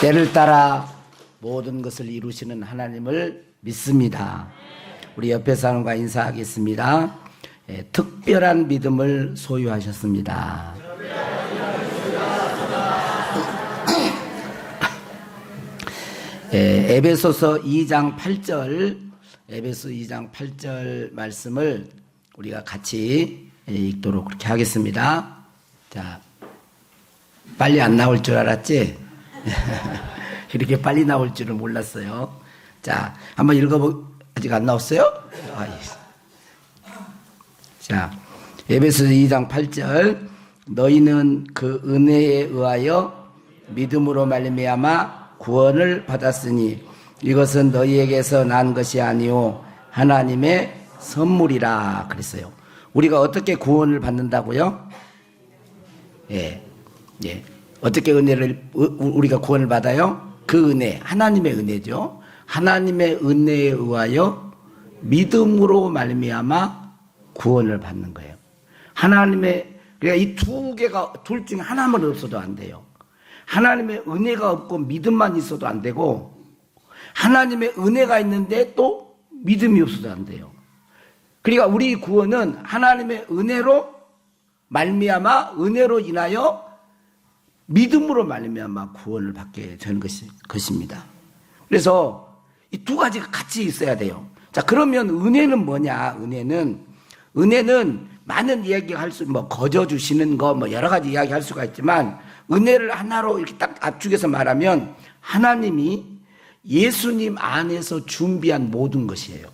때를 따라 모든 것을 이루시는 하나님을 믿습니다. 우리 옆에 사람과 인사하겠습니다. 특별한 믿음을 소유하셨습니다. 에베소서 2장 8절, 에베소 2장 8절 말씀을 우리가 같이 읽도록 그렇게 하겠습니다. 자, 빨리 안 나올 줄 알았지? 이렇게 빨리 나올 줄은 몰랐어요. 자, 한번 아직 안 나왔어요? 자, 에베소 2장 8절. 너희는 그 은혜에 의하여 믿음으로 말미암아 구원을 받았으니 이것은 너희에게서 난 것이 아니오 하나님의 선물이라 그랬어요. 우리가 어떻게 구원을 받는다고요? 예. 어떻게 우리가 구원을 받아요? 그 은혜, 하나님의 은혜죠. 하나님의 은혜에 의하여 믿음으로 말미암아 구원을 받는 거예요. 그러니까 이 두 개가 둘 중에 하나만 없어도 안 돼요. 하나님의 은혜가 없고 믿음만 있어도 안 되고, 하나님의 은혜가 있는데 또 믿음이 없어도 안 돼요. 그러니까 우리 구원은 하나님의 은혜로 말미암아, 은혜로 인하여 믿음으로 말미암아 구원을 받게 되는 것입니다. 그래서 이 두 가지가 같이 있어야 돼요. 자, 그러면 은혜는 뭐냐? 은혜는 많은 이야기할 거저 주시는 거, 여러 가지 이야기할 수가 있지만, 은혜를 하나로 이렇게 딱 압축해서 말하면 하나님이 예수님 안에서 준비한 모든 것이에요.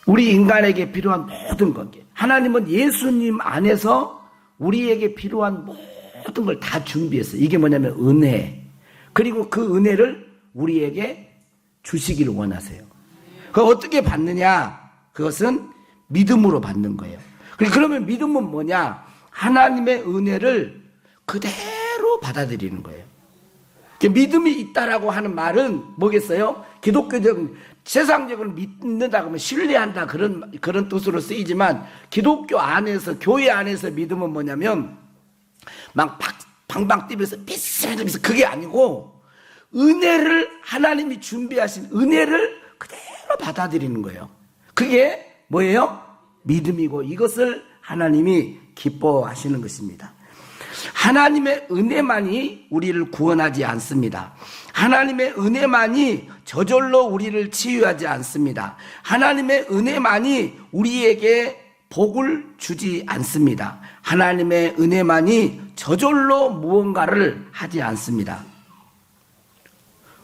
우리 인간에게 필요한 모든 것. 하나님은 예수님 안에서 우리에게 필요한 모든 걸 다 준비했어요. 이게 뭐냐면 은혜. 그리고 그 은혜를 우리에게 주시기를 원하세요. 그걸 어떻게 받느냐? 그것은 믿음으로 받는 거예요. 그러면 믿음은 뭐냐? 하나님의 은혜를 그대로 받아들이는 거예요. 믿음이 있다라고 하는 말은 뭐겠어요? 기독교적인, 세상적으로 믿는다 그러면 신뢰한다 그런 뜻으로 쓰이지만, 기독교 안에서, 교회 안에서 믿음은 뭐냐면 막 방방 뛰면서 비슷해서 그게 아니고, 하나님이 준비하신 은혜를 그대로 받아들이는 거예요. 그게 뭐예요? 믿음이고, 이것을 하나님이 기뻐하시는 것입니다. 하나님의 은혜만이 우리를 구원하지 않습니다. 하나님의 은혜만이 저절로 우리를 치유하지 않습니다. 하나님의 은혜만이 우리에게 복을 주지 않습니다. 하나님의 은혜만이 저절로 무언가를 하지 않습니다.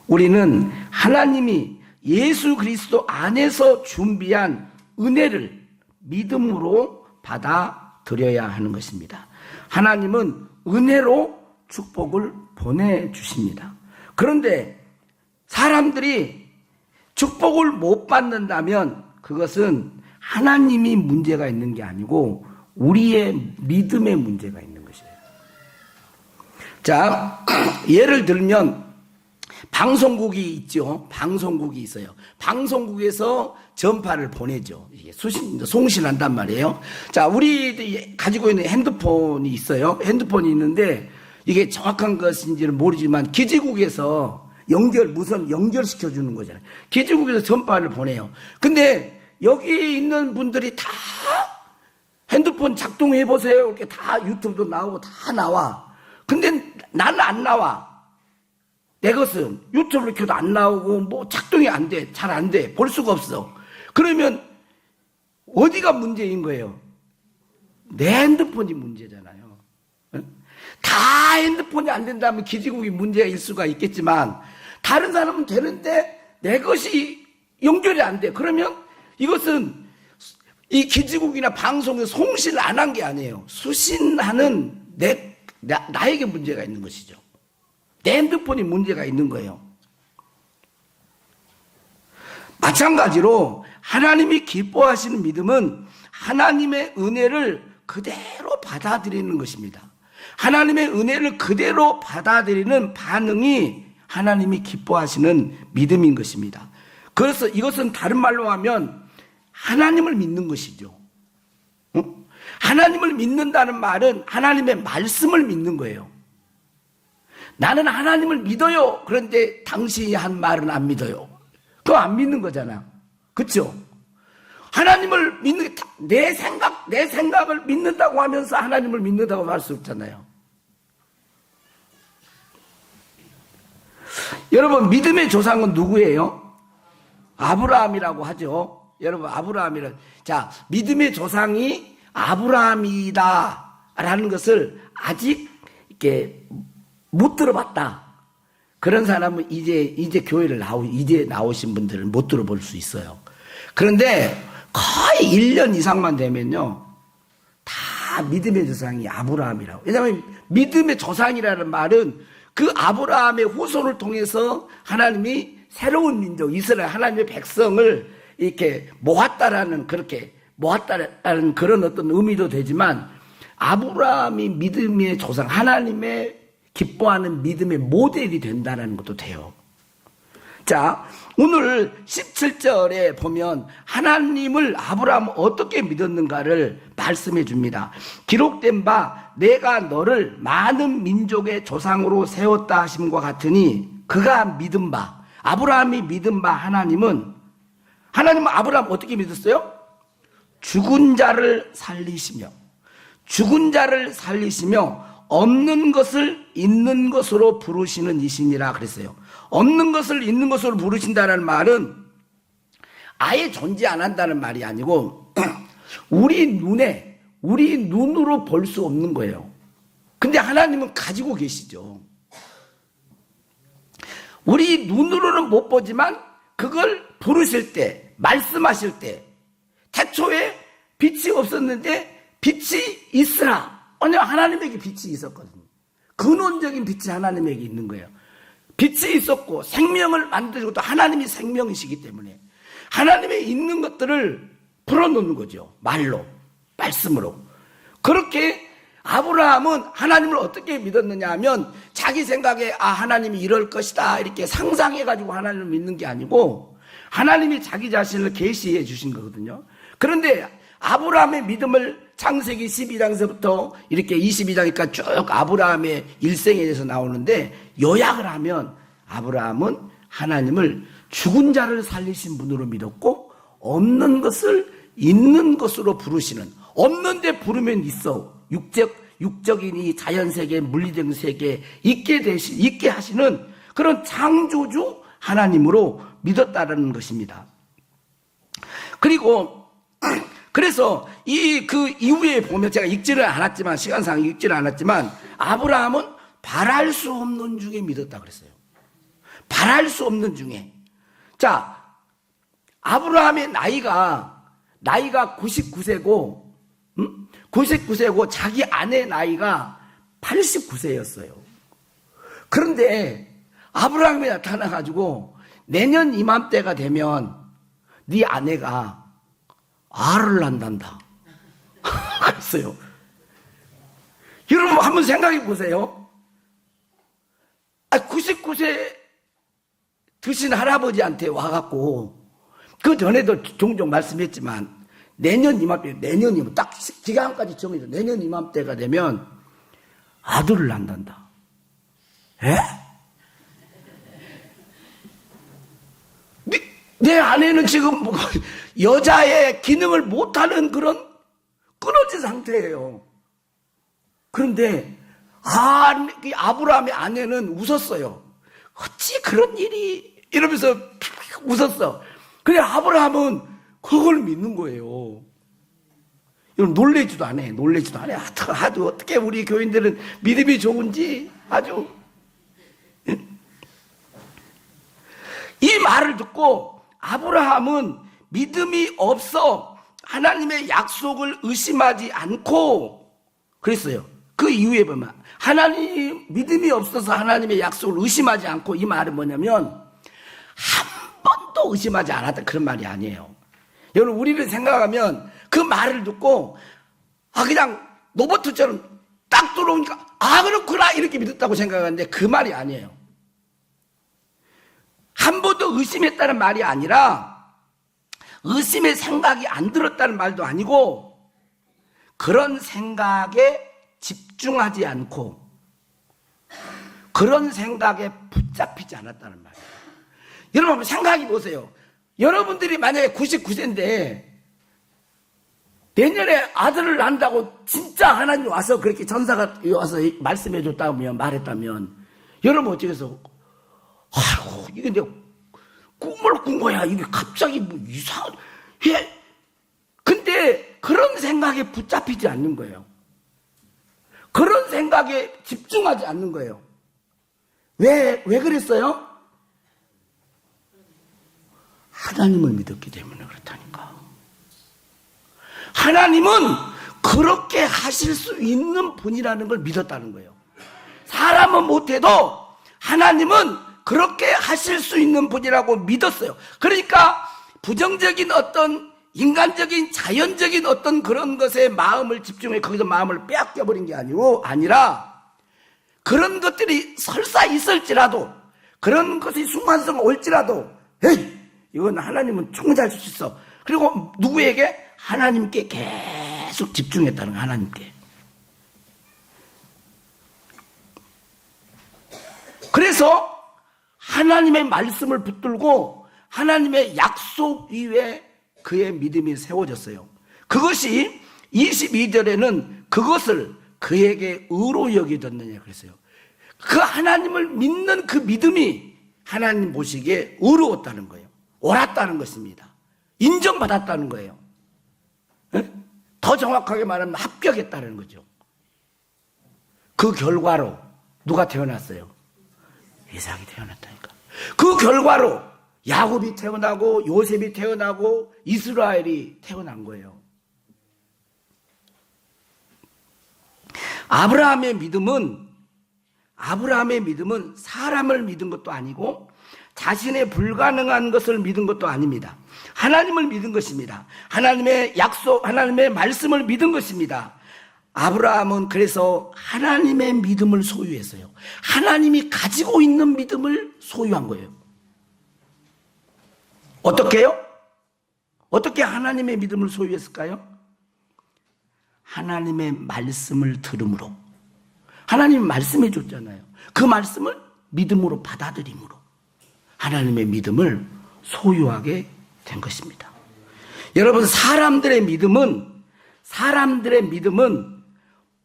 우리는 하나님이 예수 그리스도 안에서 준비한 은혜를 믿음으로 받아들여야 하는 것입니다. 하나님은 은혜로 축복을 보내주십니다. 그런데 사람들이 축복을 못 받는다면 그것은 하나님이 문제가 있는 게 아니고 우리의 믿음의 문제가 있는 것이에요. 자, 예를 들면 방송국이 있죠. 방송국이 있어요. 방송국에서 전파를 보내죠. 이게 송신한단 말이에요. 자, 우리 가지고 있는 핸드폰이 있어요. 핸드폰이 있는데 이게 정확한 것인지는 모르지만 기지국에서 무선 연결시켜 주는 거잖아요. 기지국에서 전파를 보내요. 근데 여기 있는 분들이 다 핸드폰 작동해 보세요. 이렇게 다 유튜브도 나오고 다 나와. 근데 나는 안 나와. 내 것은 유튜브를 켜도 안 나오고 작동이 안 돼. 잘 안 돼. 볼 수가 없어. 그러면 어디가 문제인 거예요? 내 핸드폰이 문제잖아요. 다 핸드폰이 안 된다면 기지국이 문제일 수가 있겠지만 다른 사람은 되는데 내 것이 연결이 안 돼. 그러면 이것은 이 기지국이나 방송에 송신을 안 한 게 아니에요. 수신하는 나에게 문제가 있는 것이죠. 내 핸드폰이 문제가 있는 거예요. 마찬가지로 하나님이 기뻐하시는 믿음은 하나님의 은혜를 그대로 받아들이는 것입니다. 하나님의 은혜를 그대로 받아들이는 반응이 하나님이 기뻐하시는 믿음인 것입니다. 그래서 이것은 다른 말로 하면 하나님을 믿는 것이죠. 하나님을 믿는다는 말은 하나님의 말씀을 믿는 거예요. 나는 하나님을 믿어요. 그런데 당신이 한 말은 안 믿어요. 그거 안 믿는 거잖아. 그렇죠? 하나님을 믿는 게 내 생각을 믿는다고 하면서 하나님을 믿는다고 할 수 없잖아요. 여러분, 믿음의 조상은 누구예요? 아브라함이라고 하죠. 여러분, 아브라함이란, 자, 믿음의 조상이 아브라함이다라는 것을 아직 이렇게 못 들어봤다. 그런 사람은 이제 교회를 이제 나오신 분들은 못 들어볼 수 있어요. 그런데 거의 1년 이상만 되면요, 다 믿음의 조상이 아브라함이라고. 왜냐하면 믿음의 조상이라는 말은 그 아브라함의 후손을 통해서 하나님이 새로운 민족, 이스라엘 하나님의 백성을 이렇게 모았다라는 그런 어떤 의미도 되지만, 아브라함이 믿음의 조상, 하나님의 기뻐하는 믿음의 모델이 된다는 것도 돼요. 자, 오늘 17절에 보면 하나님을 아브라함은 어떻게 믿었는가를 말씀해 줍니다. 기록된 바 내가 너를 많은 민족의 조상으로 세웠다 하심과 같으니, 그가 믿은 바, 아브라함이 믿은 바 하나님은 아브라함 어떻게 믿었어요? 죽은 자를 살리시며 없는 것을 있는 것으로 부르시는 이시니라 그랬어요. 없는 것을 있는 것으로 부르신다는 말은 아예 존재 안 한다는 말이 아니고 우리 눈으로 볼 수 없는 거예요. 근데 하나님은 가지고 계시죠. 우리 눈으로는 못 보지만 그걸 부르실 때, 말씀하실 때, 태초에 빛이 없었는데 빛이 있으라. 왜냐하면 하나님에게 빛이 있었거든요. 근원적인 빛이 하나님에게 있는 거예요. 빛이 있었고 생명을 만드시고 또 하나님이 생명이시기 때문에 하나님의 있는 것들을 풀어놓는 거죠. 말씀으로. 그렇게 아브라함은 하나님을 어떻게 믿었느냐 하면 자기 생각에 하나님이 이럴 것이다 이렇게 상상해가지고 하나님을 믿는 게 아니고 하나님이 자기 자신을 계시해 주신 거거든요. 그런데 아브라함의 믿음을 창세기 12장에서부터 이렇게 22장까지 쭉 아브라함의 일생에 대해서 나오는데, 요약을 하면 아브라함은 하나님을 죽은 자를 살리신 분으로 믿었고, 없는 것을 있는 것으로 부르시는, 없는데 부르면 있어, 육적인 이 자연세계, 물리적인 세계에 있게 하시는 그런 창조주 하나님으로 믿었다는 것입니다. 그래서 그 이후에 보면 제가 읽지를 않았지만, 시간상 읽지를 않았지만, 아브라함은 바랄 수 없는 중에 믿었다 그랬어요. 바랄 수 없는 중에. 자, 아브라함의 나이가 99세고, 99세고 자기 아내 나이가 89세였어요. 그런데 아브라함이 나타나가지고 내년 이맘때가 되면 네 아내가 알을 낳는다. 그랬어요. 여러분 한번 생각해 보세요. 99세 드신 할아버지한테 와갖고, 그 전에도 종종 말씀했지만, 내년 이맘때, 딱 기간까지 정해져. 내년 이맘때가 되면 아들을 낳는다. 에? 내 아내는 지금 여자의 기능을 못하는 그런 끊어진 상태예요. 그런데 아브라함의 아내는 웃었어요. 어찌 그런 일이, 이러면서 웃었어. 그래, 아브라함은 그걸 믿는 거예요. 놀래지도 않아. 하도 어떻게 우리 교인들은 믿음이 좋은지 아주. 이 말을 듣고 아브라함은 믿음이 없어 하나님의 약속을 의심하지 않고 그랬어요. 그 이후에 보면 믿음이 없어서 하나님의 약속을 의심하지 않고, 이 말은 뭐냐면 한 번도 의심하지 않았다, 그런 말이 아니에요. 여러분, 우리를 생각하면 그 말을 듣고 그냥 로봇처럼 딱 들어오니까 그렇구나 이렇게 믿었다고 생각하는데, 그 말이 아니에요. 한 번도 의심했다는 말이 아니라 의심의 생각이 안 들었다는 말도 아니고, 그런 생각에 집중하지 않고 그런 생각에 붙잡히지 않았다는 말이에요. 여러분 한번 생각해 보세요. 여러분들이 만약에 99세인데 내년에 아들을 낳는다고 진짜 하나님 와서 그렇게 전사가 와서 말씀해 줬다면, 말했다면 여러분 어쩌겠어? 아이고, 이게 내가 꿈을 꾼 거야. 이게 갑자기 뭐 이상해. 근데 그런 생각에 붙잡히지 않는 거예요. 그런 생각에 집중하지 않는 거예요. 왜 그랬어요? 하나님을 믿었기 때문에 그렇다니까. 하나님은 그렇게 하실 수 있는 분이라는 걸 믿었다는 거예요. 사람은 못해도 하나님은 그렇게 하실 수 있는 분이라고 믿었어요. 그러니까 부정적인 어떤 인간적인 자연적인 어떤 그런 것에 마음을 집중해 거기서 마음을 빼앗겨버린 게 아니라 그런 것들이 설사 있을지라도 그런 것이 순간성 올지라도 에이, 이건 하나님은 충분히 할 수 있어. 그리고 누구에게? 하나님께 계속 집중했다는 거예요. 하나님께. 그래서 하나님의 말씀을 붙들고 하나님의 약속 위에 그의 믿음이 세워졌어요. 그것이 22절에는 그것을 그에게 의로 여겨졌느냐 그랬어요. 그 하나님을 믿는 그 믿음이 하나님 보시기에 의로웠다는 거예요. 옳았다는 것입니다. 인정받았다는 거예요. 더 정확하게 말하면 합격했다는 거죠. 그 결과로 누가 태어났어요? 이삭이 태어났다니까. 그 결과로 야곱이 태어나고 요셉이 태어나고 이스라엘이 태어난 거예요. 아브라함의 믿음은 사람을 믿은 것도 아니고 자신의 불가능한 것을 믿은 것도 아닙니다. 하나님을 믿은 것입니다. 하나님의 약속, 하나님의 말씀을 믿은 것입니다. 아브라함은 그래서 하나님의 믿음을 소유했어요. 하나님이 가지고 있는 믿음을 소유한 거예요. 어떻게요? 어떻게 하나님의 믿음을 소유했을까요? 하나님의 말씀을 들음으로. 하나님이 말씀해 줬잖아요. 그 말씀을 믿음으로 받아들임으로 하나님의 믿음을 소유하게 된 것입니다. 여러분, 사람들의 믿음은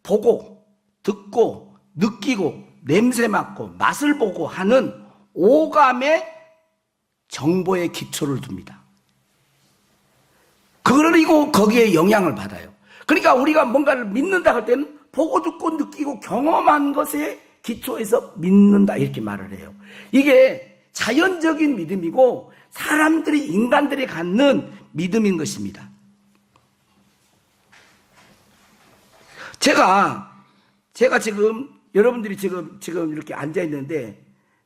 보고, 듣고, 느끼고, 냄새 맡고, 맛을 보고 하는 오감의 정보에 기초를 둡니다. 그리고 거기에 영향을 받아요. 그러니까 우리가 뭔가를 믿는다 할 때는 보고, 듣고, 느끼고, 경험한 것에 기초해서 믿는다 이렇게 말을 해요. 이게 자연적인 믿음이고 인간들이 갖는 믿음인 것입니다. 제가 지금 여러분들이 지금 이렇게 앉아 있는데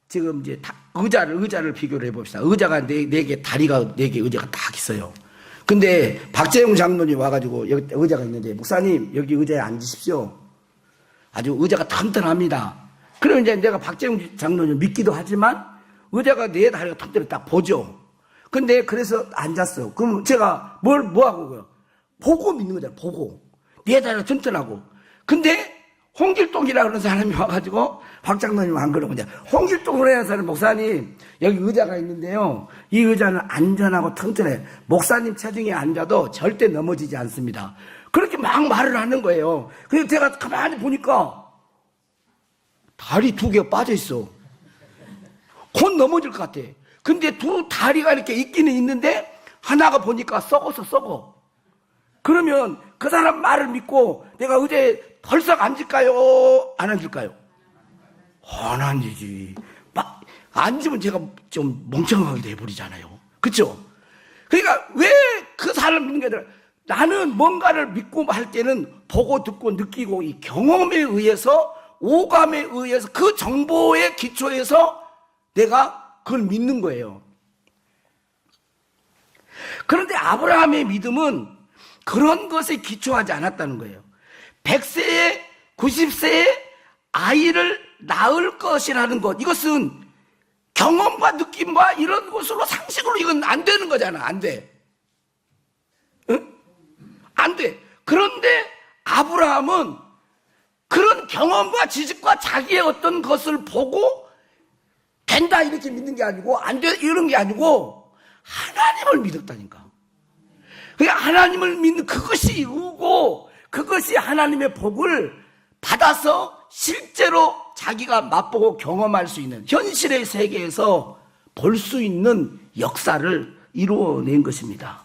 지금 이제 의자를 비교를 해봅시다. 의자가 네 개, 다리가 4개 의자가 딱 있어요. 근데 박재용 장로님 와가지고 여기 의자가 있는데 목사님 여기 의자에 앉으십시오. 아주 의자가 튼튼합니다. 그러면 이제 내가 박재용 장로님 믿기도 하지만 의자가 네 다리가 튼튼해 딱 보죠. 근데 그래서 앉았어요. 그럼 제가 뭐 하고요? 보고 믿는 거잖아요. 보고. 네 다리가 튼튼하고. 근데 홍길동이라 그러는 사람이 와가지고 박 장로님 안 그러고 이제 홍길동으로 해야 사는 목사님 여기 의자가 있는데요. 이 의자는 안전하고 튼튼해. 목사님 체중에 앉아도 절대 넘어지지 않습니다. 그렇게 막 말을 하는 거예요. 그래서 제가 가만히 보니까 다리 2개가 빠져 있어. 곧 넘어질 것 같아. 근데 2 다리가 이렇게 있기는 있는데 하나가 보니까 썩어. 그러면 그 사람 말을 믿고 내가 의자에 덜썩 앉을까요? 안 앉을까요? 안 앉지. 막 앉으면 제가 좀 멍청하게 돼버리잖아요. 그렇죠? 그러니까 왜 그 사람을 믿는 게 아니라 나는 뭔가를 믿고 할 때는 보고 듣고 느끼고 이 경험에 의해서 오감에 의해서 그 정보에 기초해서 내가 그걸 믿는 거예요. 그런데 아브라함의 믿음은 그런 것에 기초하지 않았다는 거예요. 100세에 90세에 아이를 낳을 것이라는 것, 이것은 경험과 느낌과 이런 것으로 상식으로 이건 안 되는 거잖아. 안 돼. 응? 안 돼. 그런데 아브라함은 그런 경험과 지식과 자기의 어떤 것을 보고 된다 이렇게 믿는 게 아니고 안 돼 이런 게 아니고 하나님을 믿었다니까. 그러니까 하나님을 믿는 그것이 의고 그것이 하나님의 복을 받아서 실제로 자기가 맛보고 경험할 수 있는 현실의 세계에서 볼 수 있는 역사를 이루어낸 것입니다.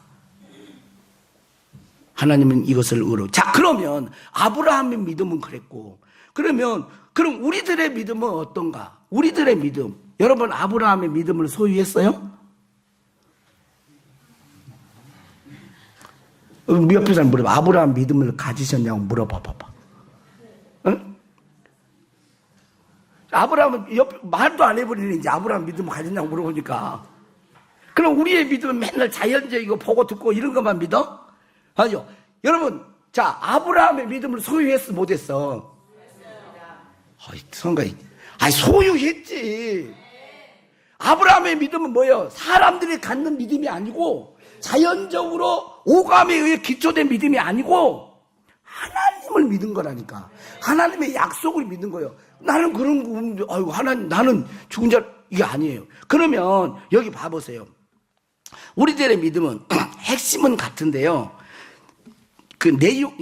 하나님은 이것을 의로. 자, 그러면 아브라함의 믿음은 그랬고, 그럼 우리들의 믿음은 어떤가? 우리들의 믿음. 여러분, 아브라함의 믿음을 소유했어요? 옆에 사람 물어봐. 아브라함 믿음을 가지셨냐고 물어봐 봐봐. 응? 아브라함은 말도 안 해버리는 이제 아브라함 믿음을 가졌냐고 물어보니까. 그럼 우리의 믿음은 맨날 자연적이고 보고 듣고 이런 것만 믿어? 아니요. 여러분, 자, 아브라함의 믿음을 소유했어, 못했어? 아이, 성가이. 아이, 소유했지. 아브라함의 믿음은 뭐예요? 사람들이 갖는 믿음이 아니고, 자연적으로 오감에 의해 기초된 믿음이 아니고, 하나님을 믿은 거라니까. 하나님의 약속을 믿는 거예요. 나는 그런 거, 아이고, 하나님, 나는 죽은 자, 이게 아니에요. 그러면, 여기 봐보세요. 우리들의 믿음은, 핵심은 같은데요. 그 내용,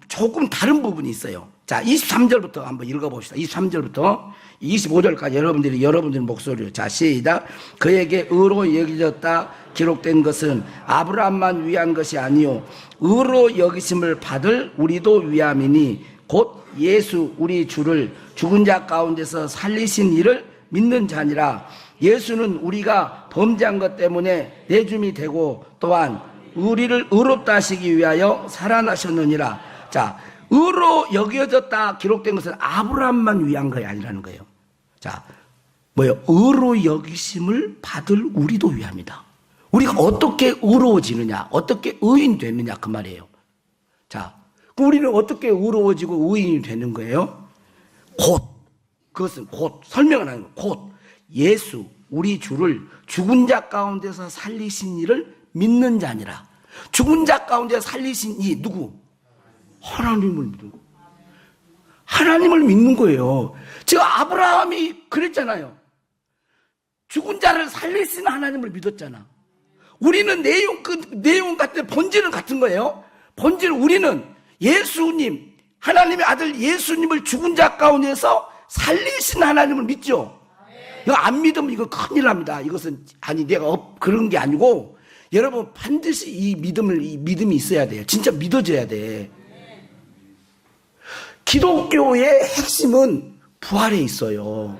조금 다른 부분이 있어요. 자, 23절부터 한번 읽어봅시다. 23절부터 25절까지 여러분들의 목소리로. 자, 시작. 그에게 의로 여겨졌다 기록된 것은 아브라함만 위한 것이 아니요 의로 여기심을 받을 우리도 위함이니 곧 예수 우리 주를 죽은 자 가운데서 살리신 이를 믿는 자니라. 예수는 우리가 범죄한 것 때문에 내줌이 되고 또한 우리를 의롭다 하시기 위하여 살아나셨느니라. 자, 의로 여겨졌다 기록된 것은 아브라함만 위한 것이 아니라는 거예요. 자, 뭐예요? 의로 여기심을 받을 우리도 위함이다. 우리가 어떻게 의로워지느냐, 어떻게 의인 되느냐 그 말이에요. 자, 우리는 어떻게 의로워지고 의인이 되는 거예요? 곧, 그것은 곧, 설명은 아니고 곧 예수 우리 주를 죽은 자 가운데서 살리신 이를 믿는 자니라. 죽은 자 가운데 살리신 이 누구? 하나님을 믿는 거. 하나님을 믿는 거예요. 지금 아브라함이 그랬잖아요. 죽은 자를 살리신 하나님을 믿었잖아. 우리는 내용 같은 본질은 같은 거예요. 본질은 우리는 예수님, 하나님의 아들 예수님을 죽은 자 가운데서 살리신 하나님을 믿죠. 이거 안 믿으면 이거 큰일 납니다. 이것은 아니 내가 그런 게 아니고 여러분 반드시 이 믿음이 있어야 돼요. 진짜 믿어져야 돼. 기독교의 핵심은 부활에 있어요.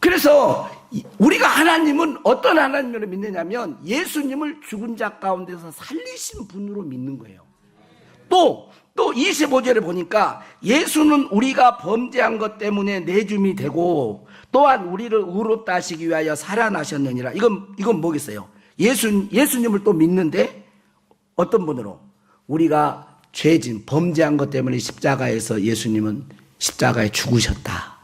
그래서 우리가 하나님은 어떤 하나님으로 믿느냐면 예수님을 죽은 자 가운데서 살리신 분으로 믿는 거예요. 또 25절에 보니까 예수는 우리가 범죄한 것 때문에 내줌이 되고 또한 우리를 의롭다 하시기 위하여 살아나셨느니라. 이건 뭐겠어요? 예수님을 또 믿는데 어떤 분으로? 우리가 죄진 범죄한 것 때문에 십자가에서 예수님은 십자가에 죽으셨다.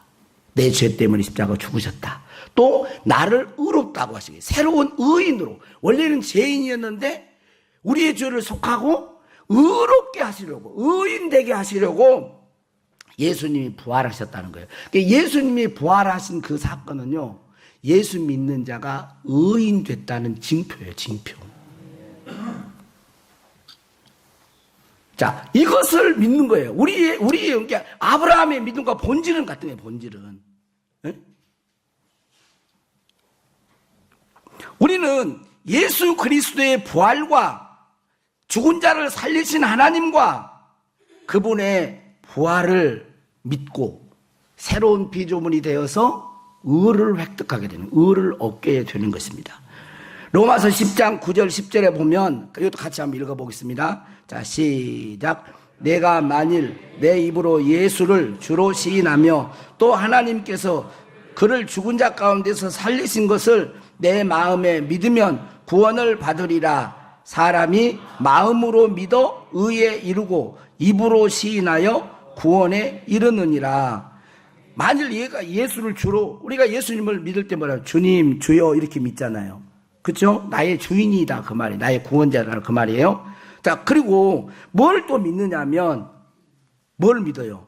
내 죄 때문에 십자가에 죽으셨다. 또 나를 의롭다고 하시기 새로운 의인으로 원래는 죄인이었는데 우리의 죄를 속하고 의롭게 하시려고 의인 되게 하시려고 예수님이 부활하셨다는 거예요. 그러니까 예수님이 부활하신 그 사건은요 예수 믿는 자가 의인 됐다는 징표예요. 징표. 자, 이것을 믿는 거예요. 우리의 그러니까 아브라함의 믿음과 본질은 같은 거예요. 본질은. 네? 우리는 예수 그리스도의 부활과 죽은 자를 살리신 하나님과 그분의 부활을 믿고 새로운 피조물이 되어서 의를 획득하게 되는, 의를 얻게 되는 것입니다. 로마서 10장 9절 10절에 보면 이것도 같이 한번 읽어보겠습니다. 자, 시작. 내가 만일 내 입으로 예수를 주로 시인하며 또 하나님께서 그를 죽은 자 가운데서 살리신 것을 내 마음에 믿으면 구원을 받으리라. 사람이 마음으로 믿어 의에 이르고 입으로 시인하여 구원에 이르느니라. 만일 얘가 예수를 주로, 우리가 예수님을 믿을 때 뭐라 주님 주여 이렇게 믿잖아요. 그렇죠? 나의 주인이다 그 말이에요. 나의 구원자라 그 말이에요. 자, 그리고 뭘 또 믿느냐면, 뭘 믿어요?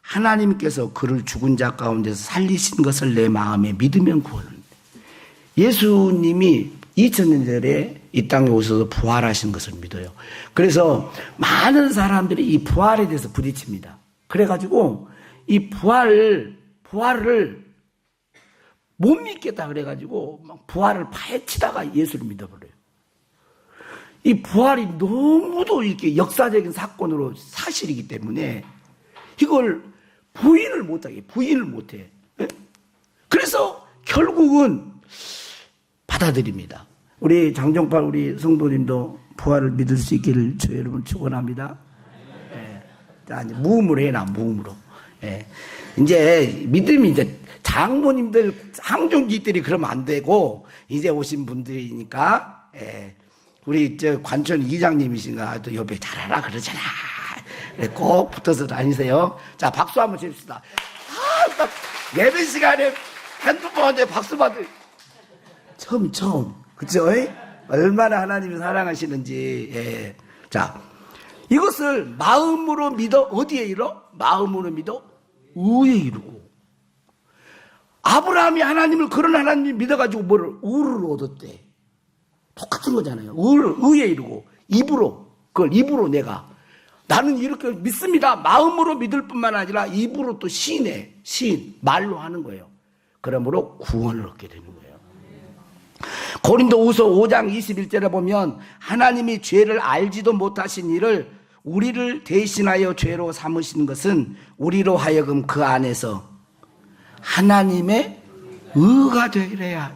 하나님께서 그를 죽은 자 가운데서 살리신 것을 내 마음에 믿으면 구원을. 예수님이 2000년 전에 이 땅에 오셔서 부활하신 것을 믿어요. 그래서 많은 사람들이 이 부활에 대해서 부딪힙니다. 그래가지고 이 부활을 못 믿겠다 그래가지고 막 부활을 파헤치다가 예수를 믿어버려요. 이 부활이 너무도 이렇게 역사적인 사건으로 사실이기 때문에 이걸 부인을 못해. 그래서 결국은 받아들입니다. 우리 장정팔 우리 성도님도 부활을 믿을 수 있기를 저 여러분 축원합니다. 자, 이제 무음으로 해놔, 무음으로. 이제 믿음이 이제 장모님들, 항종기들이 그러면 안 되고 이제 오신 분들이니까 우리 저 관촌 이장님이신가 또 옆에 잘하라 그러잖아. 꼭 붙어서 다니세요. 자, 박수 한번 칩시다. 예배 시간에 핸드폰에 박수 받을 처음. 그쵸? 얼마나 하나님이 사랑하시는지. 자, 이것을 마음으로 믿어 어디에 이뤄? 마음으로 믿어 의에 이루고. 아브라함이 하나님을 그런 하나님을 믿어가지고 뭐를? 의를 얻었대. 똑같은 거잖아요. 의에 이루고 그걸 입으로 내가 나는 이렇게 믿습니다. 마음으로 믿을 뿐만 아니라 입으로 또 말로 하는 거예요. 그러므로 구원을 얻게 되는 거예요. 고린도후서 5장 21절에 보면 하나님이 죄를 알지도 못하신 이를 우리를 대신하여 죄로 삼으신 것은 우리로 하여금 그 안에서 하나님의 의가 되리라.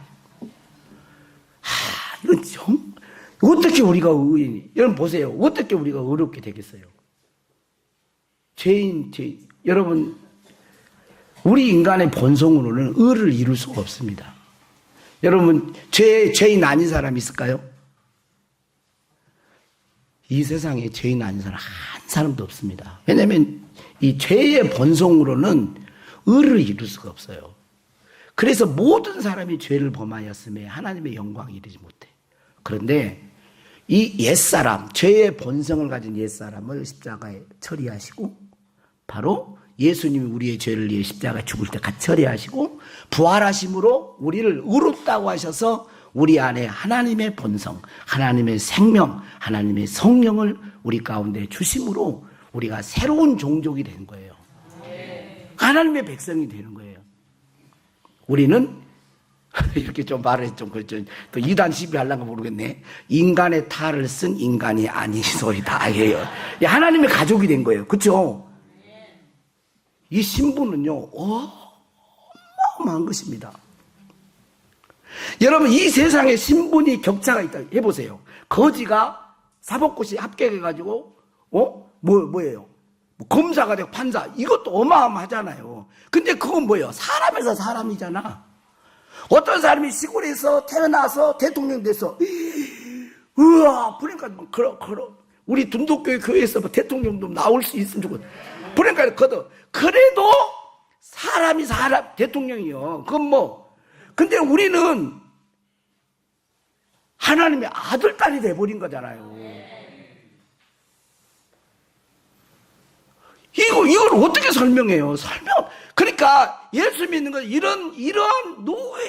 이건 어떻게 우리가 의인이? 여러분 보세요. 어떻게 우리가 의롭게 되겠어요? 죄인. 여러분, 우리 인간의 본성으로는 의를 이룰 수가 없습니다. 여러분, 죄인 아닌 사람 있을까요? 이 세상에 죄인 아닌 사람 한 사람도 없습니다. 왜냐하면 이 죄의 본성으로는 의를 이룰 수가 없어요. 그래서 모든 사람이 죄를 범하였음에 하나님의 영광이 이르지 못해. 그런데 이 옛사람, 죄의 본성을 가진 옛사람을 십자가에 처리하시고 바로 예수님이 우리의 죄를 위해 십자가에 죽을 때 같이 처리하시고 부활하심으로 우리를 의롭다고 하셔서 우리 안에 하나님의 본성, 하나님의 생명, 하나님의 성령을 우리 가운데 주심으로 우리가 새로운 종족이 된 거예요. 하나님의 백성이 되는 거예요. 우리는 이렇게 좀 말을 좀 그렇죠. 또 이단 시비 하려고 모르겠네. 인간의 탈을 쓴 인간이 아니소이다. 하나님의 가족이 된 거예요. 그렇죠? 이 신분은요, 어마어마한 것입니다. 여러분, 이 세상에 신분이 격차가 있다. 해보세요. 거지가 사법고시 합격해가지고, 뭐예요? 검사가 되고 판사. 이것도 어마어마하잖아요. 근데 그건 뭐예요? 사람에서 사람이잖아. 어떤 사람이 시골에서 태어나서 대통령 돼서, 우와, 그러니까, 우리 둔독교회 교회에서 대통령도 나올 수 있으면 좋겠어. 그러니까, 그래도 사람, 대통령이요. 그건 근데 우리는 하나님의 아들, 딸이 돼버린 거잖아요. 이걸 어떻게 설명해요? 그러니까 예수 믿는 건 이런 놀라운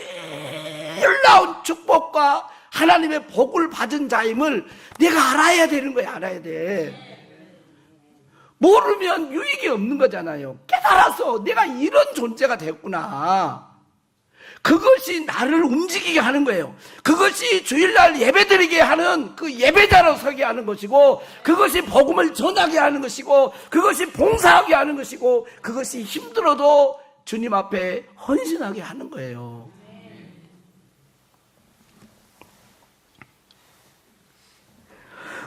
축복과 하나님의 복을 받은 자임을 내가 알아야 되는 거야. 알아야 돼. 모르면 유익이 없는 거잖아요. 깨달아서 내가 이런 존재가 됐구나. 그것이 나를 움직이게 하는 거예요. 그것이 주일날 예배드리게 하는 그 예배자로 서게 하는 것이고, 그것이 복음을 전하게 하는 것이고, 그것이 봉사하게 하는 것이고, 그것이 힘들어도 주님 앞에 헌신하게 하는 거예요.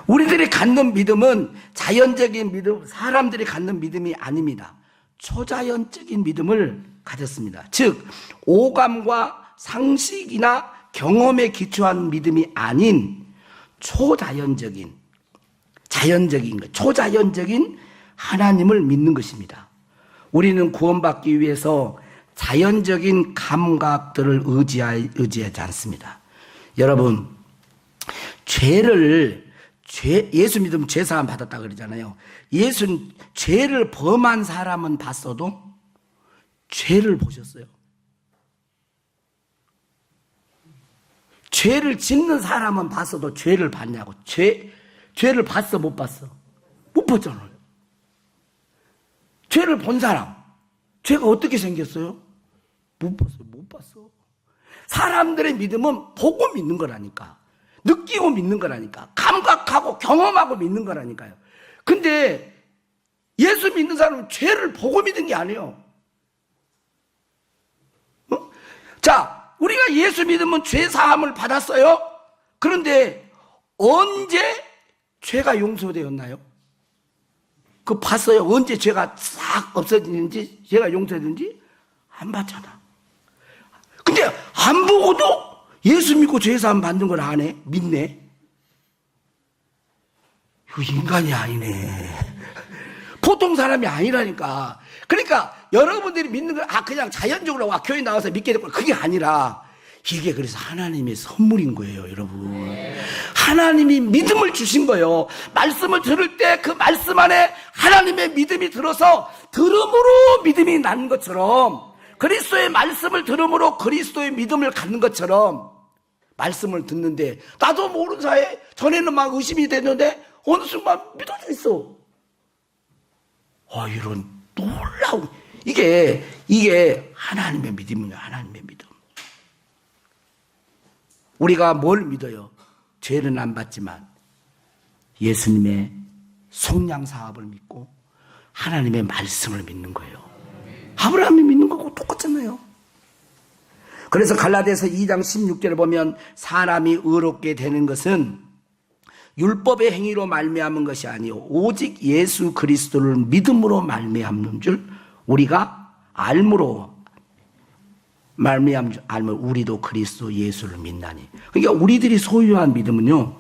우리들이 갖는 믿음은 자연적인 믿음, 사람들이 갖는 믿음이 아닙니다. 초자연적인 믿음을 가졌습니다. 즉 오감과 상식이나 경험에 기초한 믿음이 아닌 초자연적인 하나님을 믿는 것입니다. 우리는 구원받기 위해서 자연적인 감각들을 의지하지 않습니다. 여러분, 죄를 예수 믿으면 죄사함 받았다 그러잖아요. 예수는 죄를 범한 사람은 봤어도 죄를 보셨어요. 죄를 짓는 사람은 봤어도 죄를 봤냐고. 죄를 봤어, 못 봤어? 못 봤잖아요. 죄를 본 사람, 죄가 어떻게 생겼어요? 못 봤어요, 못 봤어. 사람들의 믿음은 보고 믿는 거라니까. 느끼고 믿는 거라니까. 감각하고 경험하고 믿는 거라니까요. 근데 예수 믿는 사람은 죄를 보고 믿는 게 아니에요. 어? 자, 우리가 예수 믿으면 죄 사함을 받았어요. 그런데 언제 죄가 용서되었나요? 그 봤어요? 언제 죄가 싹 없어지는지, 죄가 용서되는지? 안 봤잖아. 근데 안 보고도 예수 믿고 죄 사함 받는 걸 안 해? 믿네? 이거 인간이 아니네. 보통 사람이 아니라니까. 그러니까 여러분들이 믿는 걸 그냥 자연적으로 교회 나와서 믿게 됐고, 그게 아니라 이게 그래서 하나님의 선물인 거예요, 여러분. 하나님이 믿음을 주신 거예요. 말씀을 들을 때 그 말씀 안에 하나님의 믿음이 들어서 들음으로 믿음이 나는 것처럼, 그리스도의 말씀을 들음으로 그리스도의 믿음을 갖는 것처럼, 말씀을 듣는데 나도 모르는 사이에 전에는 막 의심이 됐는데 어느 순간 믿어져 있어. 이런 놀라운, 이게 하나님의 믿음이에요. 하나님의 믿음. 우리가 뭘 믿어요? 죄는 안 받지만 예수님의 속량 사업을 믿고 하나님의 말씀을 믿는 거예요. 아브라함이 믿는 거하고 똑같잖아요. 그래서 갈라디아서 2장 16절을 보면 사람이 의롭게 되는 것은 율법의 행위로 말미암은 것이 아니요 오직 예수 그리스도를 믿음으로 말미암는 줄 우리가 알므로 말미암 줄 알면 우리도 그리스도 예수를 믿나니. 그러니까 우리들이 소유한 믿음은요,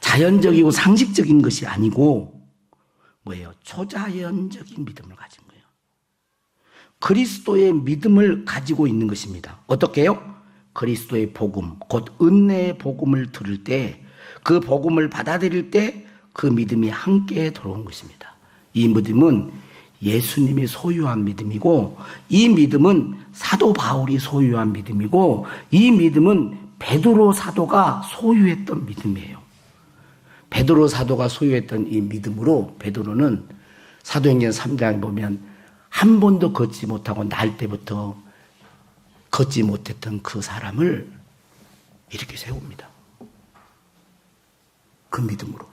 자연적이고 상식적인 것이 아니고 뭐예요? 초자연적인 믿음을 가진 거예요. 그리스도의 믿음을 가지고 있는 것입니다. 어떻게 해요? 그리스도의 복음, 곧 은혜의 복음을 들을 때, 그 복음을 받아들일 때 그 믿음이 함께 들어온 것입니다. 이 믿음은 예수님이 소유한 믿음이고, 이 믿음은 사도 바울이 소유한 믿음이고, 이 믿음은 베드로 사도가 소유했던 믿음이에요. 베드로 사도가 소유했던 이 믿음으로 베드로는 사도행전 3장에 보면 한 번도 걷지 못하고 날 때부터 걷지 못했던 그 사람을 이렇게 세웁니다. 그 믿음으로.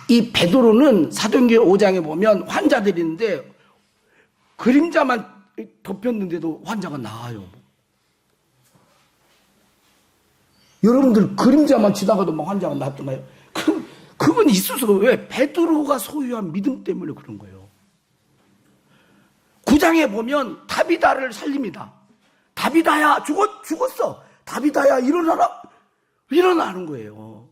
이 베드로는 사도행전 5장에 보면 환자들이 있는데 그림자만 덮였는데도 환자가 나아요. 여러분들 그림자만 지나가도 막 환자가 낫잖아요. 그건 있어서 왜? 베드로가 소유한 믿음 때문에 그런 거예요. 9장에 보면 다비다를 살립니다. 다비다야 죽었어. 다비다야 일어나라. 일어나는 거예요.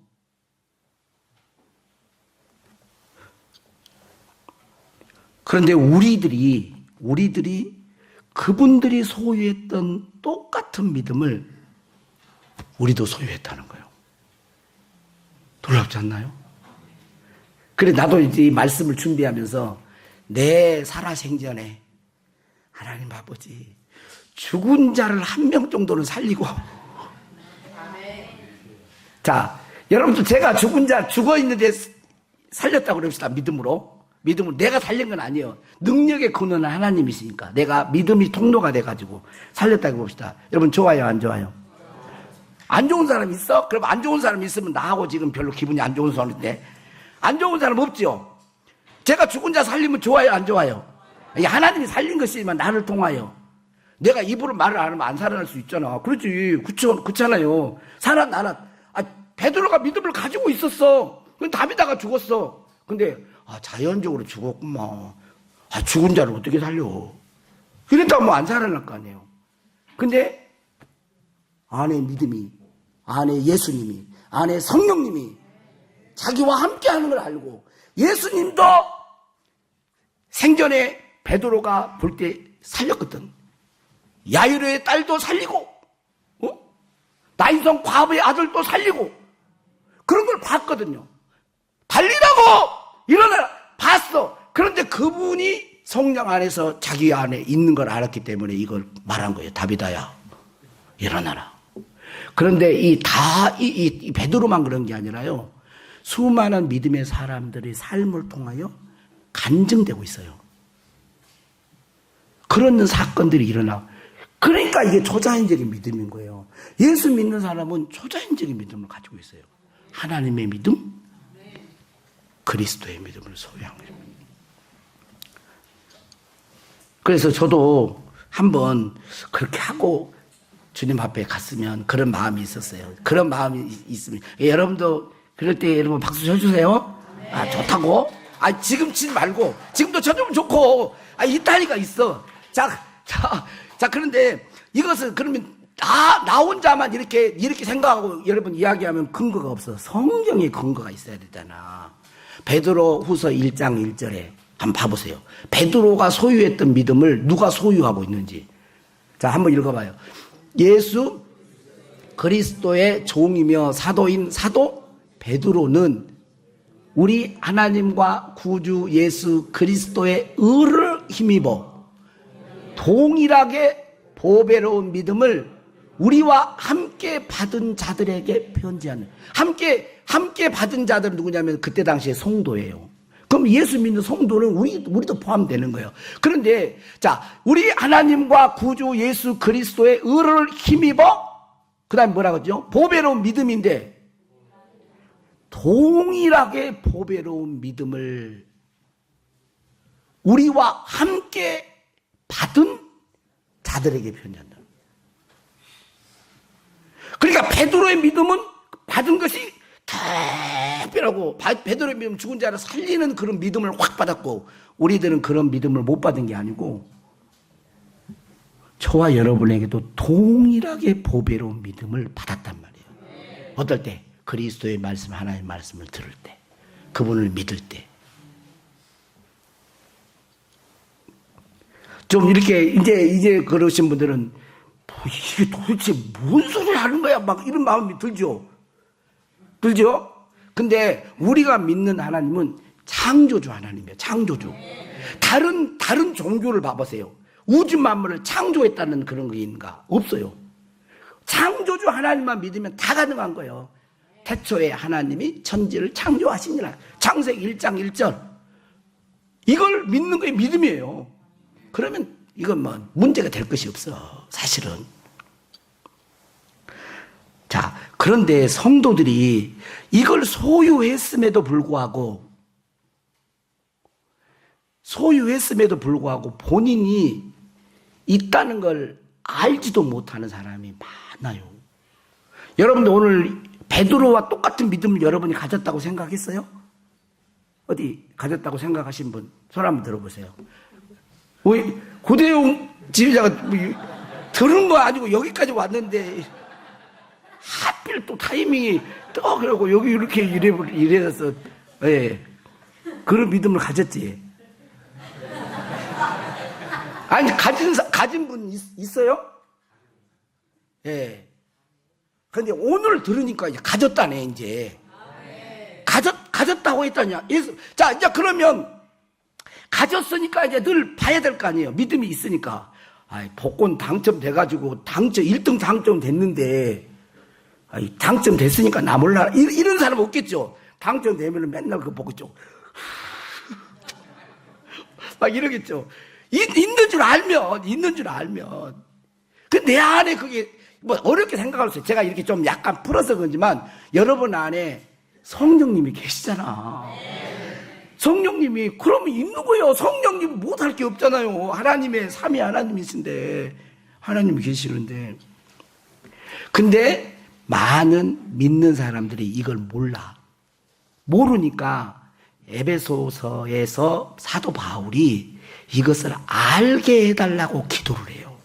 그런데 우리들이 그분들이 소유했던 똑같은 믿음을 우리도 소유했다는 거예요. 놀랍지 않나요? 그래, 나도 이제 이 말씀을 준비하면서 내 살아생전에 하나님 아버지 죽은 자를 한 명 정도는 살리고, 자, 여러분들 제가 죽은 자 죽어 있는데 살렸다고 그럽시다. 믿음으로 내가 살린 건 아니에요. 능력의 근원은 하나님이시니까 내가 믿음이 통로가 돼가지고 살렸다고 봅시다. 여러분 좋아요, 안 좋아요? 안 좋은 사람 있어? 그럼 안 좋은 사람 있으면 나하고 지금 별로 기분이 안 좋은 사람인데, 안 좋은 사람 없죠? 제가 죽은 자 살리면 좋아요, 안 좋아요? 하나님이 살린 것이지만 나를 통하여 내가 입으로 말을 안 하면 안 살아날 수 있잖아. 그렇지, 그렇잖아요. 베드로가 믿음을 가지고 있었어. 근데 다비다가 죽었어. 근데 자연적으로 죽었구만. 죽은 자를 어떻게 살려? 그랬다고 뭐 안 살아날 거 아니에요. 근데 안에 믿음이, 안에 예수님이, 안에 성령님이 자기와 함께 하는 걸 알고, 예수님도 생전에 베드로가 볼 때 살렸거든. 야이로의 딸도 살리고, 나인성 과부의 아들도 살리고 그런 걸 봤거든요. 달리라고 일어나라 봤어. 그런데 그분이 성령 안에서 자기 안에 있는 걸 알았기 때문에 이걸 말한 거예요. 다비다야 일어나라. 그런데 이 베드로만 그런 게 아니라요. 수많은 믿음의 사람들의 삶을 통하여 간증되고 있어요. 그런 사건들이 일어나. 그러니까 이게 초자연적인 믿음인 거예요. 예수 믿는 사람은 초자연적인 믿음을 가지고 있어요. 하나님의 믿음, 그리스도의 믿음을 소유한 거예요. 그래서 저도 한번 그렇게 하고 주님 앞에 갔으면 그런 마음이 있었어요. 그런 마음이 있으면 여러분도 그럴 때 여러분 박수 쳐주세요. 아 좋다고? 아 지금 치지 말고 지금도 쳐주면 좋고 이탈리가 있어. 자 그런데 이것은 그러면 나 혼자만 이렇게 생각하고 여러분 이야기하면 근거가 없어. 성경의 근거가 있어야 되잖아. 베드로 후서 1장 1절에 한번 봐보세요. 베드로가 소유했던 믿음을 누가 소유하고 있는지. 자 한번 읽어봐요. 예수 그리스도의 종이며 사도인 사도 베드로는 우리 하나님과 구주 예수 그리스도의 의를 힘입어 동일하게 보배로운 믿음을 우리와 함께 받은 자들에게 편지하는. 함께 받은 자들은 누구냐면 그때 당시에 성도예요. 그럼 예수 믿는 성도는 우리도 포함되는 거예요. 그런데 자 우리 하나님과 구주 예수 그리스도의 의를 힘입어 그 다음에 뭐라고 하죠? 보배로운 믿음인데 동일하게 보배로운 믿음을 우리와 함께 받은 자들에게 편지한다. 그러니까 베드로의 믿음은 받은 것이 특별하고 베드로의 믿음 죽은 자를 살리는 그런 믿음을 확 받았고 우리들은 그런 믿음을 못 받은 게 아니고 저와 여러분에게도 동일하게 보배로운 믿음을 받았단 말이에요. 어떨 때? 그리스도의 말씀, 하나님의 말씀을 들을 때, 그분을 믿을 때. 좀 이렇게 이제 그러신 분들은 이게 도대체 뭔 소리를 하는 거야? 막 이런 마음이 들죠? 근데 우리가 믿는 하나님은 창조주 하나님이에요. 창조주. 다른 종교를 봐보세요. 우주 만물을 창조했다는 그런 게 있는가? 없어요. 창조주 하나님만 믿으면 다 가능한 거예요. 태초에 하나님이 천지를 창조하시니라. 창세기 1장 1절. 이걸 믿는 게 믿음이에요. 그러면 이건 뭐 문제가 될 것이 없어. 사실은. 자, 그런데 성도들이 이걸 소유했음에도 불구하고 본인이 있다는 걸 알지도 못하는 사람이 많아요. 여러분들 오늘 베드로와 똑같은 믿음을 여러분이 가졌다고 생각했어요? 어디 가졌다고 생각하신 분 손 한번 들어보세요. 왜 고대용 지휘자가 들은 거 아니고 여기까지 왔는데 하필 또 타이밍이 또 그러고 여기 이렇게 이래서 그런 믿음을 가졌지. 아니 가진 분 있어요? 예. 그런데 오늘 들으니까 이제 가졌다네 이제. 가졌다고 했다냐. 자 이제 그러면 가졌으니까 이제 늘 봐야 될 거 아니에요. 믿음이 있으니까. 복권 당첨돼가지고 1등 당첨됐는데 당첨됐으니까 나 몰라. 이런 사람 없겠죠. 당첨되면 맨날 그거 보고 좀 막 이러겠죠. 있는 줄 알면. 그 내 안에 그게 뭐 어렵게 생각할 수 있어요. 제가 이렇게 좀 약간 풀어서 그런지만 여러분 안에 성령님이 계시잖아. 성령님이 그러면 있는 거예요. 성령님 못할 게 없잖아요. 하나님의 삼위 하나님이신데 하나님이 계시는데. 근데 많은 믿는 사람들이 이걸 모르니까 에베소서에서 사도 바울이 이것을 알게 해달라고 기도를 해요.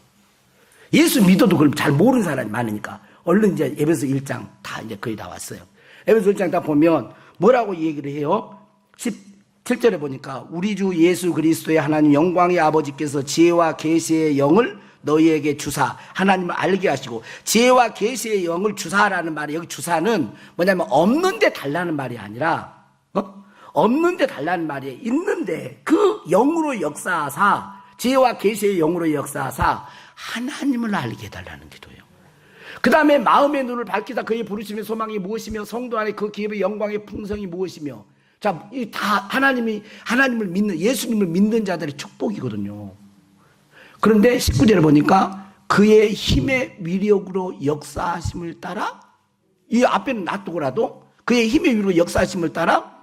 예수 믿어도 그걸 잘 모르는 사람이 많으니까. 얼른 이제 에베소 1장 다 이제 거의 다 왔어요. 에베소 1장 다 보면 뭐라고 얘기를 해요? 17절에 보니까 우리 주 예수 그리스도의 하나님 영광의 아버지께서 지혜와 계시의 영을 너희에게 주사, 하나님을 알게 하시고 지혜와 계시의 영을 주사라는 말이, 여기 주사는 뭐냐면 없는데 달라는 말이 아니라 없는데 달라는 말이에요. 있는데 그 영으로 역사하사, 지혜와 계시의 영으로 역사하사 하나님을 알게 해달라는 기도예요. 그 다음에 마음의 눈을 밝히사 그의 부르심의 소망이 무엇이며 성도 안에 그 기업의 영광의 풍성이 무엇이며. 자, 이 다 하나님을 믿는, 예수님을 믿는 자들의 축복이거든요. 그런데 19절에 보니까 그의 힘의 위력으로 역사하심을 따라, 이 앞에는 놔두고라도 그의 힘의 위력으로 역사하심을 따라,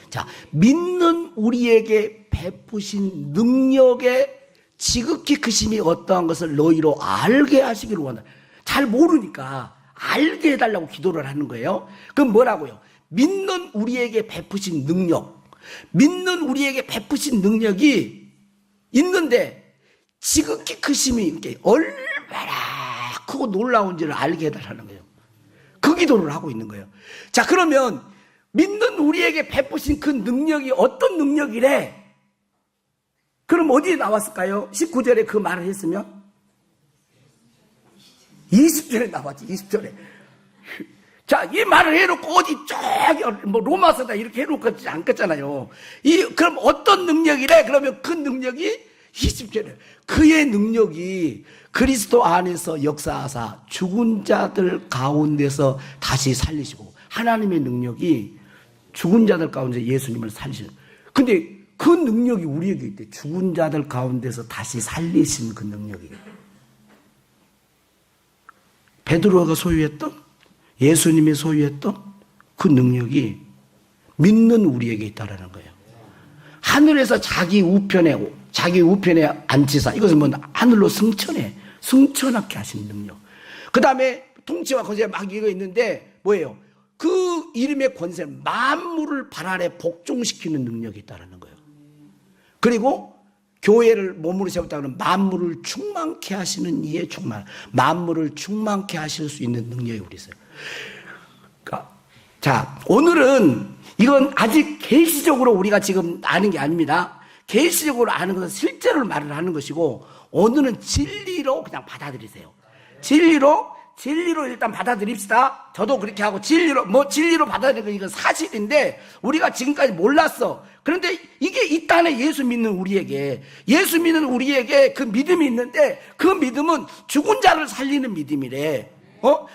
자, 믿는 우리에게 베푸신 능력의 지극히 크심이 어떠한 것을 너희로 알게 하시기를 원한다. 잘 모르니까 알게 해달라고 기도를 하는 거예요. 그럼 뭐라고요? 믿는 우리에게 베푸신 능력, 믿는 우리에게 베푸신 능력이 있는데 지극히 크심이 이렇게 얼마나 크고 놀라운지를 알게 해달라는 거예요. 그 기도를 하고 있는 거예요. 자, 그러면 믿는 우리에게 베푸신 그 능력이 어떤 능력이래? 그럼 어디에 나왔을까요? 19절에 그 말을 했으면 20절에 나왔지. 20절에. 자, 이 말을 해놓고 어디 저기 뭐 로마서다 이렇게 해놓고 않겠잖아요. 그럼 어떤 능력이래? 그러면 그 능력이 20절에 그의 능력이 그리스도 안에서 역사하사 죽은 자들 가운데서 다시 살리시고, 하나님의 능력이 죽은 자들 가운데 예수님을 살리시는. 근데 그 능력이 우리에게 있대. 죽은 자들 가운데서 다시 살리신 그 능력이. 베드로가 소유했던, 예수님이 소유했던 그 능력이 믿는 우리에게 있다라는 거예요. 하늘에서 자기 우편에 앉히사, 이것은 뭐 하늘로 승천하게 하신 능력. 그 다음에 통치와 권세 막 이거 있는데 뭐예요? 그 이름의 권세, 만물을 발 아래 복종시키는 능력이 있다라는 거예요. 그리고 교회를 몸으로 세웠다는 만물을 충만케 하시는 이의 충만, 만물을 충만케 하실 수 있는 능력이 우리 있어요. 자, 오늘은 이건 아직 계시적으로 우리가 지금 아는 게 아닙니다. 계시적으로 아는 것은 실제로 말을 하는 것이고, 오늘은 진리로 그냥 받아들이세요. 진리로 일단 받아들입시다. 저도 그렇게 하고 진리로 받아들이는 이건 사실인데 우리가 지금까지 몰랐어. 그런데 이게 이 땅에 예수 믿는 우리에게 그 믿음이 있는데, 그 믿음은 죽은 자를 살리는 믿음이래.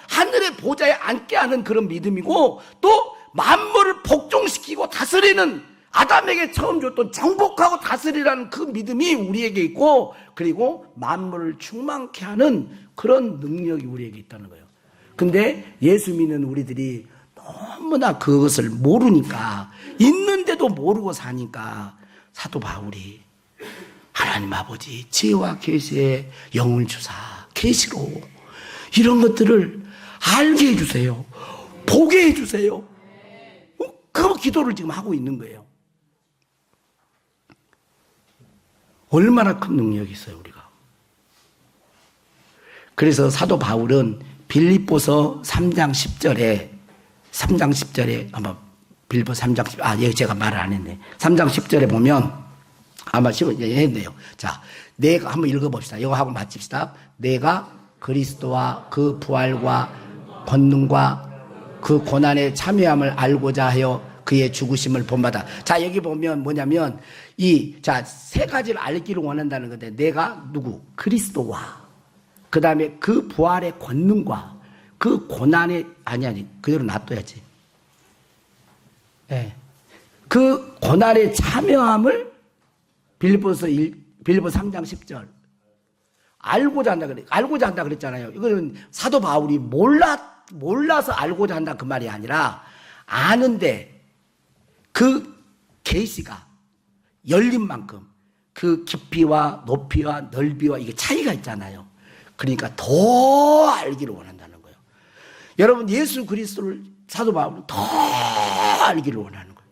하늘의 보좌에 앉게 하는 그런 믿음이고, 또 만물을 복종시키고 다스리는, 아담에게 처음 줬던 정복하고 다스리라는 그 믿음이 우리에게 있고, 그리고 만물을 충만케 하는 그런 능력이 우리에게 있다는 거예요. 근데 예수 믿는 우리들이 너무나 그것을 모르니까, 있는데도 모르고 사니까 사도 바울이 하나님 아버지 지혜와 계시의 영을 주사, 계시로 이런 것들을 알게 해주세요, 보게 해주세요, 그 기도를 지금 하고 있는 거예요. 얼마나 큰 능력이 있어요 우리가. 그래서 사도 바울은 빌립보서 3장 10절에 아마 빌립보 3장 10, 여기 제가 말을 안 했네. 3장 10절에 보면 아마 했네요. 자, 내가 한번 읽어봅시다. 이거 하고 마칩시다. 내가 그리스도와 그 부활과 권능과 그 고난의 참여함을 알고자 하여 그의 죽으심을 본받아. 자, 여기 보면 뭐냐면 세 가지를 알기를 원한다는 건데, 내가 누구? 그리스도와, 그 다음에 그 부활의 권능과 그 고난의, 그대로 놔둬야지. 네. 그 고난의 참여함을 빌립보 3장 10절 알고자 한다 그랬잖아요. 이거는 사도 바울이 몰라서 알고자 한다 그 말이 아니라, 아는데 그 계시가 열린 만큼 그 깊이와 높이와 넓이와 이게 차이가 있잖아요. 그러니까 더 알기를 원한다는 거예요. 여러분, 예수 그리스도를 사도 바울은 더 알기를 원하는 거예요.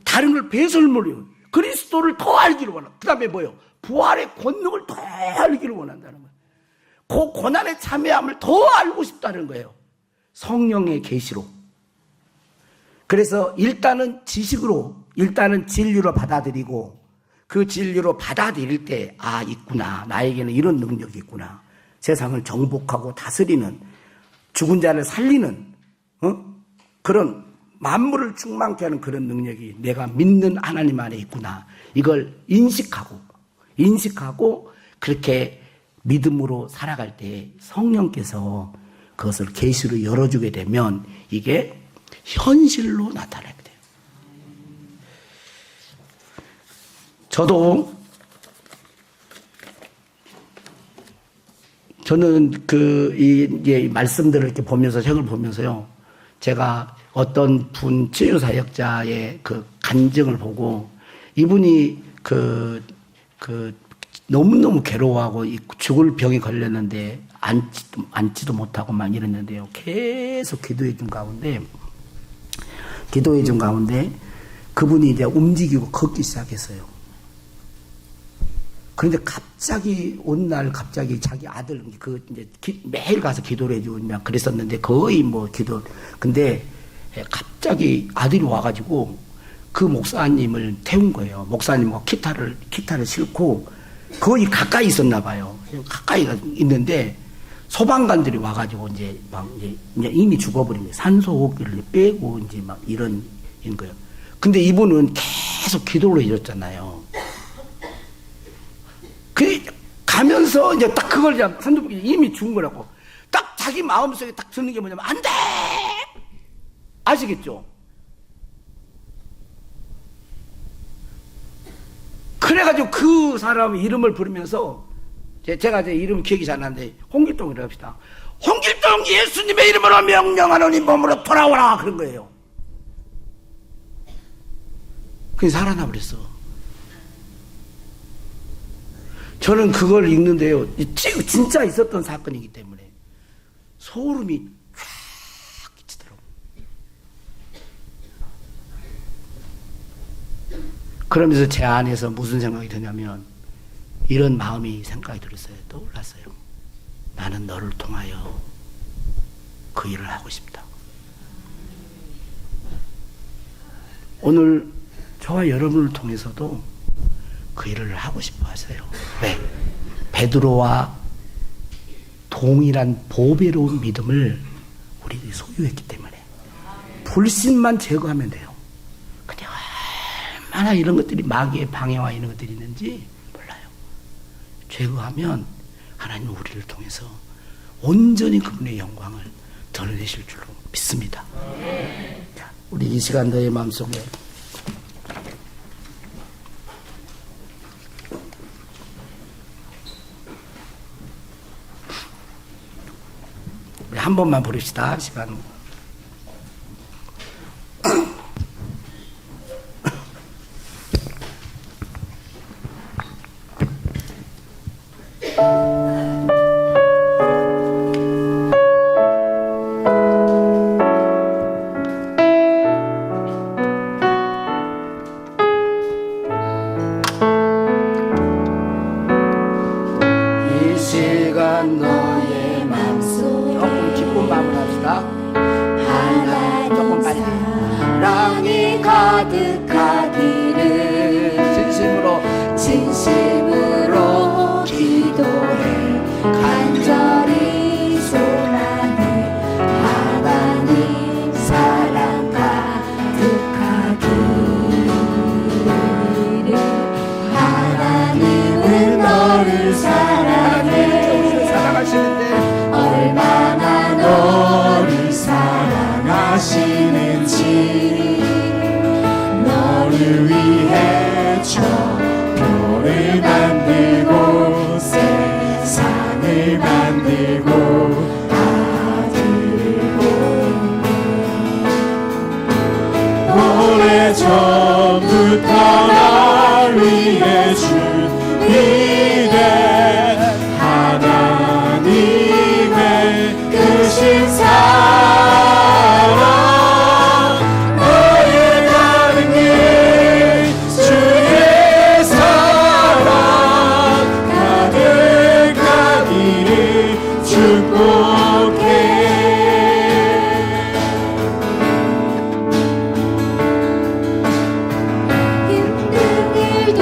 다른 걸 배설물이요. 그리스도를 더 알기를 원하고, 그 다음에 뭐예요? 부활의 권능을 더 알기를 원한다는 거예요. 그 고난의 참여함을 더 알고 싶다는 거예요. 성령의 계시로. 그래서 일단은 지식으로, 일단은 진리로 받아들이고, 그 진리로 받아들일 때, 아, 있구나. 나에게는 이런 능력이 있구나. 세상을 정복하고 다스리는, 죽은 자를 살리는, 그런 만물을 충만케 하는 그런 능력이 내가 믿는 하나님 안에 있구나. 이걸 인식하고 그렇게 믿음으로 살아갈 때 성령께서 그것을 계시로 열어주게 되면 이게 현실로 나타나게 돼요. 저는 이 말씀들을 이렇게 보면서, 책을 보면서요, 제가 어떤 분 치유사역자의 그 간증을 보고, 이분이 너무너무 괴로워하고 죽을 병이 걸렸는데 앉지도 못하고 막 이랬는데요. 계속 기도해 준 가운데 그분이 이제 움직이고 걷기 시작했어요. 그런데 갑자기 어느 날 갑자기 자기 아들 이제 매일 가서 기도를 해주고 그랬었는데 거의 근데 갑자기 아들이 와가지고 그 목사님을 태운 거예요. 목사님과 기타를 싣고 거의 가까이 있었나 봐요. 가까이 있는데 소방관들이 와가지고 이제 이미 죽어버린 거예요. 산소호흡기를 빼고 이제 막 이런 거예요. 근데 이분은 계속 기도를 해줬잖아요. 가면서 이제 딱 그걸 산소호흡기 이미 죽은 거라고 딱 자기 마음속에 딱 드는 게 뭐냐면 안 돼! 아시겠죠? 그래가지고 그 사람 이름을 부르면서 제가 제 이름 기억이 잘 나는데 홍길동이라고 합시다. 홍길동 예수님의 이름으로 명령하노니 몸으로 돌아오라 그런 거예요. 그게 살아나 버렸어. 저는 그걸 읽는데요, 진짜 있었던 사건이기 때문에 소름이 쫙 끼치더라고요. 그러면서 제 안에서 무슨 생각이 드냐면 이런 생각이 들었어요. 떠올랐어요. 나는 너를 통하여 그 일을 하고 싶다. 오늘 저와 여러분을 통해서도 그 일을 하고 싶어 하세요. 왜? 베드로와 동일한 보배로운 믿음을 우리들이 소유했기 때문에 불신만 제거하면 돼요. 근데 얼마나 이런 것들이 마귀의 방해와 이런 것들이 있는지 몰라요. 제거하면 하나님은 우리를 통해서 온전히 그분의 영광을 드러내실 줄로 믿습니다. 자, 우리 이 시간 너의 마음속에 우리 한 번만 부릅시다. 시간. 이 시간 너의 마음속 조금 기쁜 마음을 합시다. 조금 빨리. 사랑이 가득하기를 진심으로 기도해 간절히 소망해 하나님 사랑 가득하기를. 하나님은 너를 사랑해. 사랑하시는데 얼마나 너를 사랑하시는지. 너를 위해 저 별을 만들고 세상을 만들고 아들을 보내. 오래전부터 날 위해 준비된 하나님의 크신 사랑. 너의 가는 길 주의 사랑 가득하기를 축복해. 힘든 일도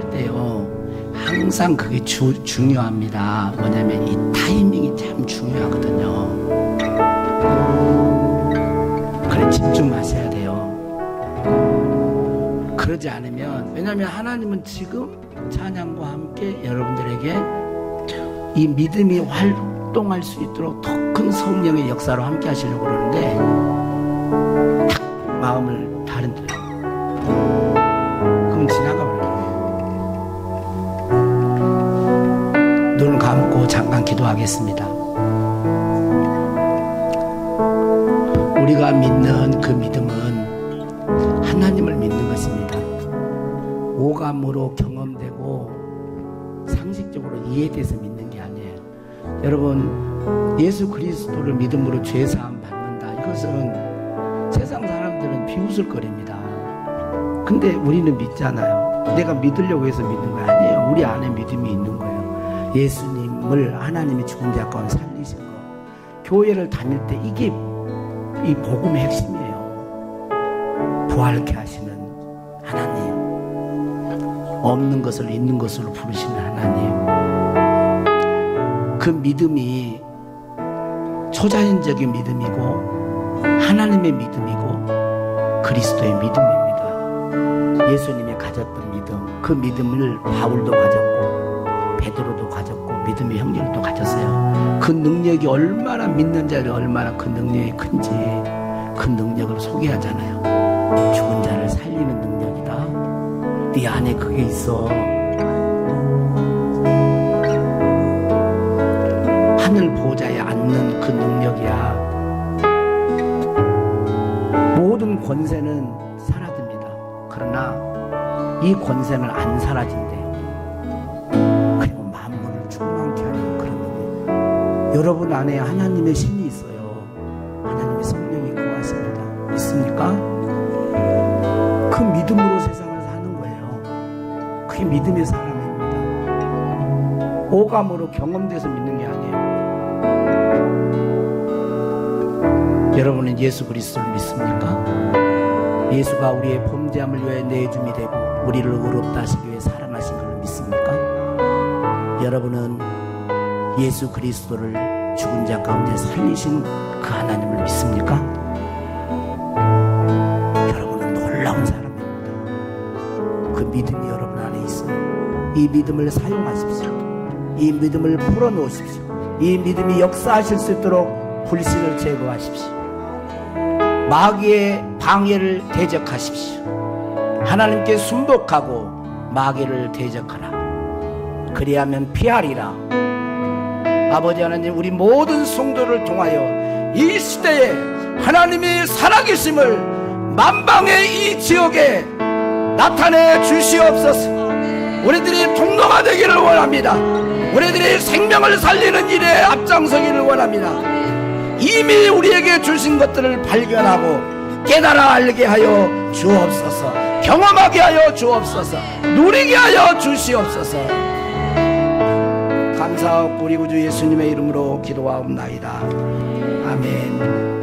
할 때요, 항상 그게 중요합니다. 뭐냐면 이 타이밍이 참 중요하거든요. 그래 집중하셔야 돼요. 그러지 않으면, 왜냐하면 하나님은 지금 찬양과 함께 여러분들에게 이 믿음이 활동할 수 있도록 더 큰 성령의 역사로 함께 하시려고 그러는데, 딱 마음을 다른 데로, 그럼 지나가 버려요. 눈을 감고 잠깐 기도하겠습니다. 우리가 믿는 그 믿음은 하나님을 믿는 것입니다. 오감으로 경험되고 상식적으로 이해돼서 믿는 게 아니에요. 여러분, 예수 그리스도를 믿음으로 죄사함 받는다, 이것은 세상 사람들은 비웃을거립니다. 근데 우리는 믿잖아요. 내가 믿으려고 해서 믿는 거 아니에요. 우리 안에 믿음이 있는 거예요. 예수님을 하나님이 죽은 자 가운데 살리신 거, 교회를 다닐 때 이게 이 복음의 핵심이에요. 부활케 하시는 하나님, 없는 것을 있는 것으로 부르시는 하나님, 그 믿음이 초자연적인 믿음이고 하나님의 믿음이고 그리스도의 믿음입니다. 예수님이 가졌던 믿음, 그 믿음을 바울도 가졌고 베드로도 가졌고 믿음의 형제들도 가졌어요. 그 능력이 얼마나, 믿는 자를 얼마나 그 능력이 큰지 그 능력을 소개하잖아요. 죽은 자를 살리는 능력이다. 네 안에 그게 있어. 하늘 보좌에 앉는 그 능력이야. 모든 권세는 사라집니다. 그러나 이 권세는 안 사라진대요. 그리고 만물을 충만케 하는 그런 능력. 여러분 안에 하나님의 신이 있어요. 하나님의 성령이 거하십니다. 있습니까? 그 믿음으로 세상을 사는 거예요. 그게 믿음의 사람입니다. 오감으로 경험돼서 믿는 게 아니에요. 여러분은 예수 그리스도를 믿습니까? 예수가 우리의 범죄함을 위해 내줌이 되고 우리를 의롭다 하시기 위해 살아나신 것을 믿습니까? 여러분은 예수 그리스도를 죽은 자 가운데 살리신 그 하나님을 믿습니까? 여러분은 놀라운 사람입니다. 그 믿음이 여러분 안에 있어요. 이 믿음을 사용하십시오. 이 믿음을 풀어놓으십시오. 이 믿음이 역사하실 수 있도록 불신을 제거하십시오. 마귀의 방해를 대적하십시오. 하나님께 순복하고 마귀를 대적하라. 그리하면 피하리라. 아버지 하나님, 우리 모든 성도를 통하여 이 시대에 하나님이 살아계심을 만방의 이 지역에 나타내 주시옵소서. 우리들이 통로가 되기를 원합니다. 우리들이 생명을 살리는 일에 앞장서기를 원합니다. 이미 우리에게 주신 것들을 발견하고 깨달아 알게 하여 주옵소서. 경험하게 하여 주옵소서. 누리게 하여 주시옵소서. 감사하고 우리 구주 예수님의 이름으로 기도하옵나이다. 아멘.